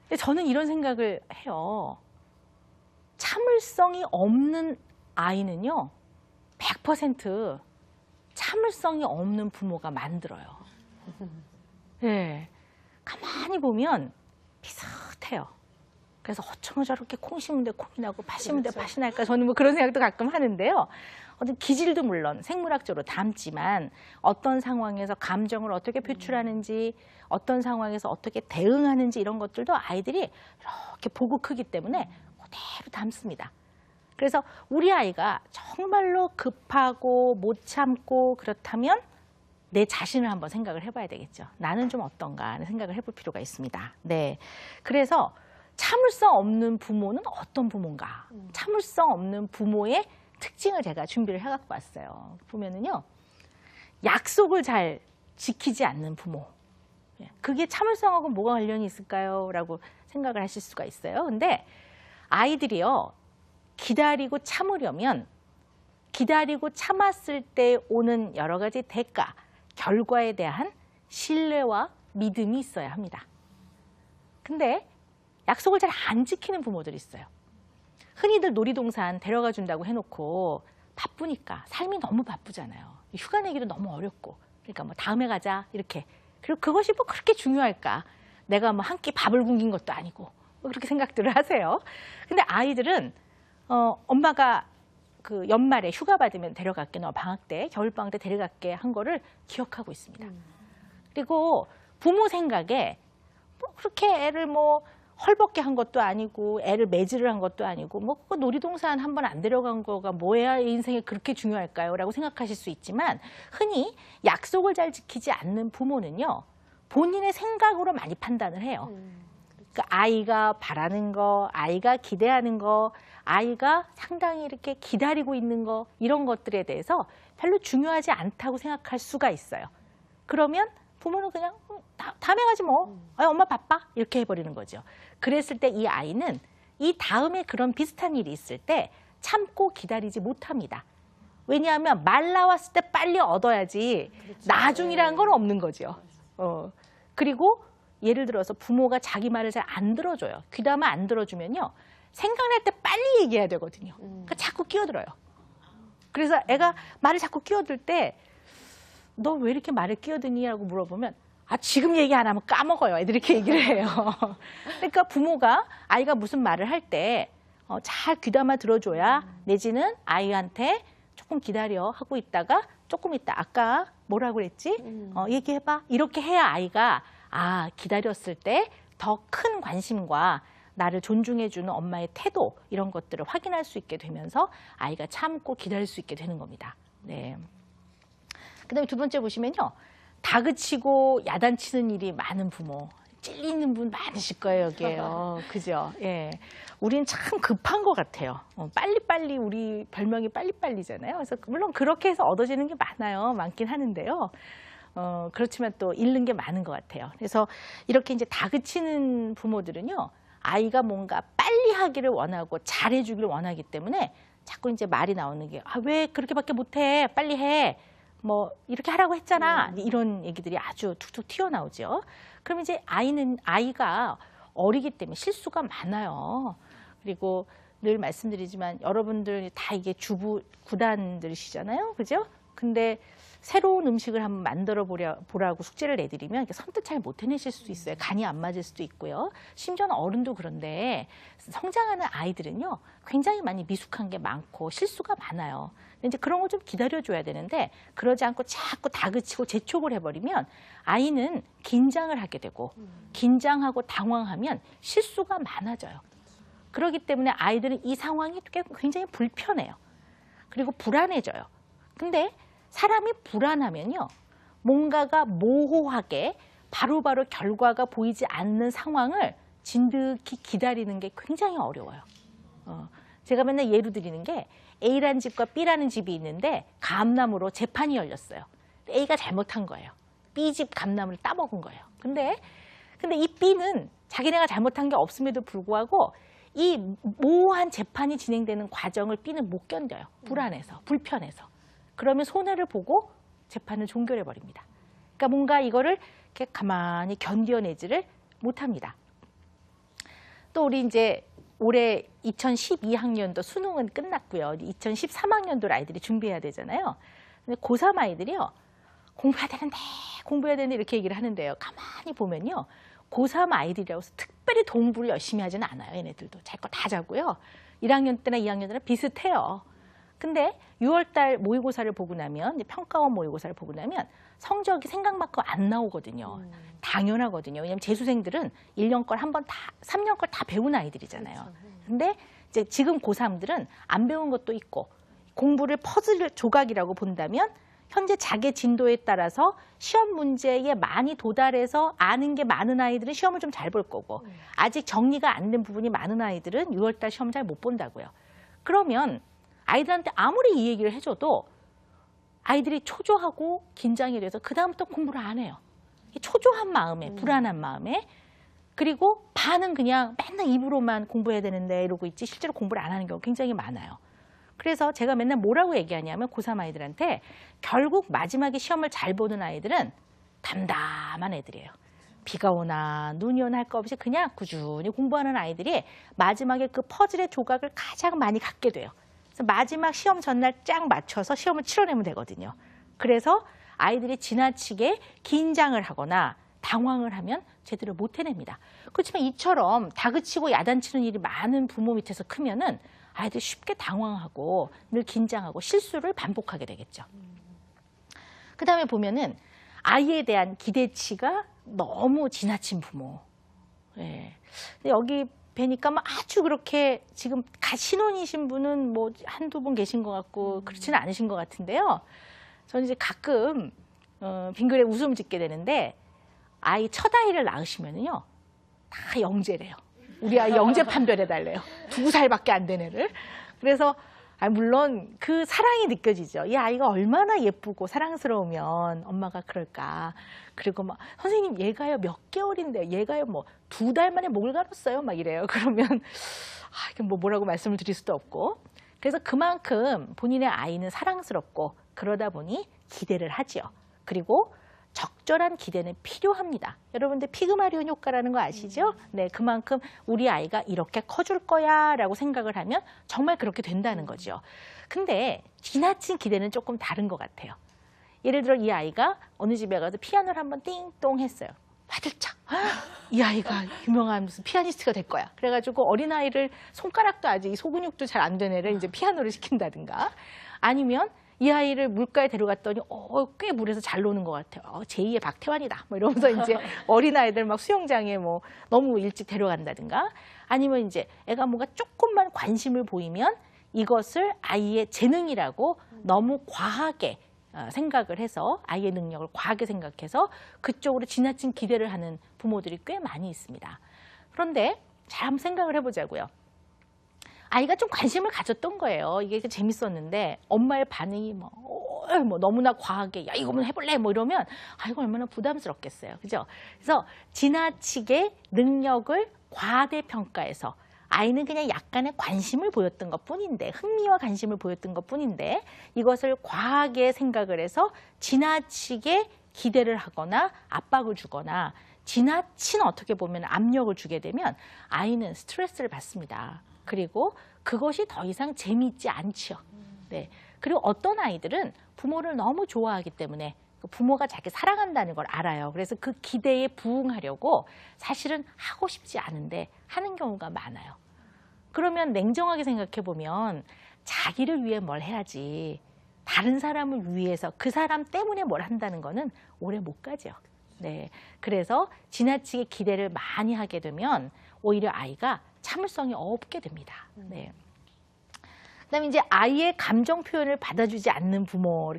근데 저는 이런 생각을 해요. 참을성이 없는 아이는요, 100% 참을성이 없는 부모가 만들어요. 네. 가만히 보면 비슷해요. 그래서 어쩌면 저렇게 콩 심은 데 콩이 나고 팥 심은 데 팥이 날까, 저는 뭐 그런 생각도 가끔 하는데요. 어떤 기질도 물론 생물학적으로 닮지만 어떤 상황에서 감정을 어떻게 표출하는지, 어떤 상황에서 어떻게 대응하는지 이런 것들도 아이들이 이렇게 보고 크기 때문에 그대로 닮습니다. 그래서 우리 아이가 정말로 급하고 못 참고 그렇다면 내 자신을 한번 생각을 해봐야 되겠죠. 나는 좀 어떤가 하는 생각을 해볼 필요가 있습니다. 네, 그래서 참을성 없는 부모는 어떤 부모인가? 참을성 없는 부모의 특징을 제가 준비를 해갖고 왔어요. 보면은요, 약속을 잘 지키지 않는 부모. 그게 참을성하고 뭐가 관련이 있을까요? 라고 생각을 하실 수가 있어요. 근데 아이들이요, 기다리고 참으려면 기다리고 참았을 때 오는 여러 가지 대가, 결과에 대한 신뢰와 믿음이 있어야 합니다. 근데 약속을 잘 안 지키는 부모들이 있어요. 흔히들 놀이동산 데려가 준다고 해놓고 바쁘니까, 삶이 너무 바쁘잖아요. 휴가 내기도 너무 어렵고, 그러니까 뭐 다음에 가자 이렇게. 그리고 그것이 뭐 그렇게 중요할까? 내가 뭐 한 끼 밥을 굶긴 것도 아니고, 뭐 그렇게 생각들을 하세요. 근데 아이들은 엄마가 그 연말에 휴가 받으면 데려갈게, 너 방학 때, 겨울방학 때 데려갈게 한 거를 기억하고 있습니다. 그리고 부모 생각에 뭐 그렇게 애를 뭐 헐벗게 한 것도 아니고, 애를 매질을 한 것도 아니고, 뭐 그 놀이동산 한 번 안 데려간 거가 뭐야 인생에 그렇게 중요할까요? 라고 생각하실 수 있지만, 흔히 약속을 잘 지키지 않는 부모는요, 본인의 생각으로 많이 판단을 해요. 그러니까 아이가 바라는 거, 아이가 기대하는 거, 아이가 상당히 이렇게 기다리고 있는 거, 이런 것들에 대해서 별로 중요하지 않다고 생각할 수가 있어요. 그러면 부모는 그냥 다음에 가지 뭐, 엄마 바빠, 이렇게 해버리는 거죠. 그랬을 때 이 아이는 이 다음에 그런 비슷한 일이 있을 때 참고 기다리지 못합니다. 왜냐하면 말 나왔을 때 빨리 얻어야지, 그렇죠. 나중이라는 건 없는 거죠. 그리고 예를 들어서 부모가 자기 말을 잘 안 들어줘요. 귀담아 안 들어주면요, 생각날 때 빨리 얘기해야 되거든요. 그러니까 자꾸 끼어들어요. 그래서 애가 말을 자꾸 끼어들 때 너 왜 이렇게 말을 끼어드니?라고 물어보면, 아, 지금 얘기 안 하면 까먹어요. 애들이 이렇게 얘기를 해요. 그러니까 부모가 아이가 무슨 말을 할 때 잘 귀담아 들어줘야, 내지는 아이한테 조금 기다려 하고 있다가 조금 있다, 아까 뭐라고 그랬지? 얘기해봐. 이렇게 해야 아이가 기다렸을 때 더 큰 관심과 나를 존중해주는 엄마의 태도, 이런 것들을 확인할 수 있게 되면서 아이가 참고 기다릴 수 있게 되는 겁니다. 네. 그다음에 두 번째 보시면요, 다그치고 야단치는 일이 많은 부모, 찔리는 분 많으실 거예요, 여기에요. 그죠? 예. 우린 참 급한 것 같아요. 빨리빨리, 우리 별명이 빨리빨리잖아요. 그래서 물론 그렇게 해서 얻어지는 게 많긴 하는데요. 그렇지만 또 잃는 게 많은 것 같아요. 그래서 이렇게 이제 다그치는 부모들은요, 아이가 뭔가 빨리 하기를 원하고 잘해주기를 원하기 때문에 자꾸 이제 말이 나오는 게, 왜 그렇게밖에 못해? 빨리 해. 뭐 이렇게 하라고 했잖아. 이런 얘기들이 아주 툭툭 튀어나오죠. 그럼 이제 아이가 어리기 때문에 실수가 많아요. 그리고 늘 말씀드리지만 여러분들 다 이게 주부 구단들이시잖아요. 그죠? 근데 새로운 음식을 한번 만들어 보라고 숙제를 내드리면 선뜻 잘 못 해내실 수도 있어요. 간이 안 맞을 수도 있고요. 심지어는 어른도 그런데 성장하는 아이들은요, 굉장히 많이 미숙한 게 많고 실수가 많아요. 근데 이제 그런 거 좀 기다려줘야 되는데, 그러지 않고 자꾸 다그치고 재촉을 해버리면 아이는 긴장을 하게 되고, 긴장하고 당황하면 실수가 많아져요. 그렇기 때문에 아이들은 이 상황이 굉장히 불편해요. 그리고 불안해져요. 근데 사람이 불안하면요, 뭔가가 모호하게 바로바로 결과가 보이지 않는 상황을 진득히 기다리는 게 굉장히 어려워요. 제가 맨날 예로 드리는 게, A라는 집과 B라는 집이 있는데 감나무로 재판이 열렸어요. A가 잘못한 거예요. B 집 감나무를 따먹은 거예요. 근데 이 B는 자기네가 잘못한 게 없음에도 불구하고 이 모호한 재판이 진행되는 과정을 B는 못 견뎌요. 불안해서, 불편해서. 그러면 손해를 보고 재판을 종결해 버립니다. 그러니까 뭔가 이거를 이렇게 가만히 견뎌내지를 못합니다. 또 우리 이제 올해 2012학년도 수능은 끝났고요. 2013학년도 아이들이 준비해야 되잖아요. 근데 고3 아이들이요. 공부해야 되는데 이렇게 얘기를 하는데요. 가만히 보면요. 고3 아이들이라고 해서 특별히 공부를 열심히 하지는 않아요. 얘네들도. 잘 거 다 자고요. 1학년 때나 2학년 때나 비슷해요. 근데 6월달 모의고사를 보고 나면, 평가원 모의고사를 보고 나면 성적이 생각만큼 안 나오거든요. 당연하거든요. 왜냐하면 재수생들은 1년 걸 한 번 다, 3년 걸 다 배운 아이들이잖아요. 근데 이제 지금 고3들은 안 배운 것도 있고, 공부를 퍼즐 조각이라고 본다면 현재 자기 진도에 따라서 시험 문제에 많이 도달해서 아는 게 많은 아이들은 시험을 좀 잘 볼 거고, 아직 정리가 안 된 부분이 많은 아이들은 6월달 시험 잘 못 본다고요. 그러면 아이들한테 아무리 이 얘기를 해줘도 아이들이 초조하고 긴장이 돼서 그다음부터 공부를 안 해요. 초조한 마음에, 불안한 마음에. 그리고 반은 그냥 맨날 입으로만 공부해야 되는데 이러고 있지 실제로 공부를 안 하는 경우가 굉장히 많아요. 그래서 제가 맨날 뭐라고 얘기하냐면 고3 아이들한테 결국 마지막에 시험을 잘 보는 아이들은 담담한 애들이에요. 비가 오나 눈이 오나 할 거 없이 그냥 꾸준히 공부하는 아이들이 마지막에 그 퍼즐의 조각을 가장 많이 갖게 돼요. 그래서 마지막 시험 전날 쫙 맞춰서 시험을 치러내면 되거든요. 그래서 아이들이 지나치게 긴장을 하거나 당황을 하면 제대로 못 해냅니다. 그렇지만 이처럼 다그치고 야단치는 일이 많은 부모 밑에서 크면은 아이들이 쉽게 당황하고 늘 긴장하고 실수를 반복하게 되겠죠. 그 다음에 보면은 아이에 대한 기대치가 너무 지나친 부모. 예. 근데 여기 뵈니까 뭐 아주 그렇게 지금 신혼이신 분은 뭐 한두 분 계신 것 같고 그렇지는 않으신 것 같은데요. 저는 이제 가끔 빙글에 웃음 짓게 되는데 아이 첫 아이를 낳으시면은요 다 영재래요. 우리 아이 영재 판별해달래요. 2살밖에 안 된 애를. 그래서 물론 그 사랑이 느껴지죠. 이 아이가 얼마나 예쁘고 사랑스러우면 엄마가 그럴까. 그리고 막 선생님 얘가요 몇 개월인데요. 얘가요 뭐 2달 만에 목을 가렸어요. 막 이래요. 그러면 이게 뭐라고 말씀을 드릴 수도 없고. 그래서 그만큼 본인의 아이는 사랑스럽고 그러다 보니 기대를 하지요. 그리고 적절한 기대는 필요합니다. 여러분들 피그마리온 효과라는 거 아시죠? 네, 그만큼 우리 아이가 이렇게 커줄 거야 라고 생각을 하면 정말 그렇게 된다는 거죠. 근데 지나친 기대는 조금 다른 것 같아요. 예를 들어 이 아이가 어느 집에 가서 피아노를 한번 띵동 했어요. 화들짝. 이 아이가 유명한 무슨 피아니스트가 될 거야. 그래가지고 어린아이를 손가락도 아직 소근육도 잘 안 된 애를 이제 피아노를 시킨다든가 아니면 이 아이를 물가에 데려갔더니 꽤 물에서 잘 노는 것 같아요. 제2의 박태환이다. 뭐 이러면서 이제 어린아이들 막 수영장에 뭐 너무 일찍 데려간다든가 아니면 이제 애가 뭔가 조금만 관심을 보이면 이것을 아이의 재능이라고 너무 과하게 생각을 해서 아이의 능력을 과하게 생각해서 그쪽으로 지나친 기대를 하는 부모들이 꽤 많이 있습니다. 그런데 잘 한번 생각을 해보자고요. 아이가 좀 관심을 가졌던 거예요. 이게 재밌었는데 엄마의 반응이 뭐 너무나 과하게 야 이거 한번 해볼래? 뭐 이러면 이거 얼마나 부담스럽겠어요. 그죠? 그래서 지나치게 능력을 과대평가해서 아이는 그냥 약간의 관심을 보였던 것뿐인데 흥미와 관심을 보였던 것뿐인데 이것을 과하게 생각을 해서 지나치게 기대를 하거나 압박을 주거나 지나친 어떻게 보면 압력을 주게 되면 아이는 스트레스를 받습니다. 그리고 그것이 더 이상 재미있지 않지요. 네. 그리고 어떤 아이들은 부모를 너무 좋아하기 때문에 부모가 자기 사랑한다는 걸 알아요. 그래서 그 기대에 부응하려고 사실은 하고 싶지 않은데 하는 경우가 많아요. 그러면 냉정하게 생각해 보면 자기를 위해 뭘 해야지 다른 사람을 위해서 그 사람 때문에 뭘 한다는 거는 오래 못 가죠. 네. 그래서 지나치게 기대를 많이 하게 되면 오히려 아이가 참을성이 없게 됩니다. 네. 그다음에 이제 아이의 감정 표현을 받아주지 않는 부모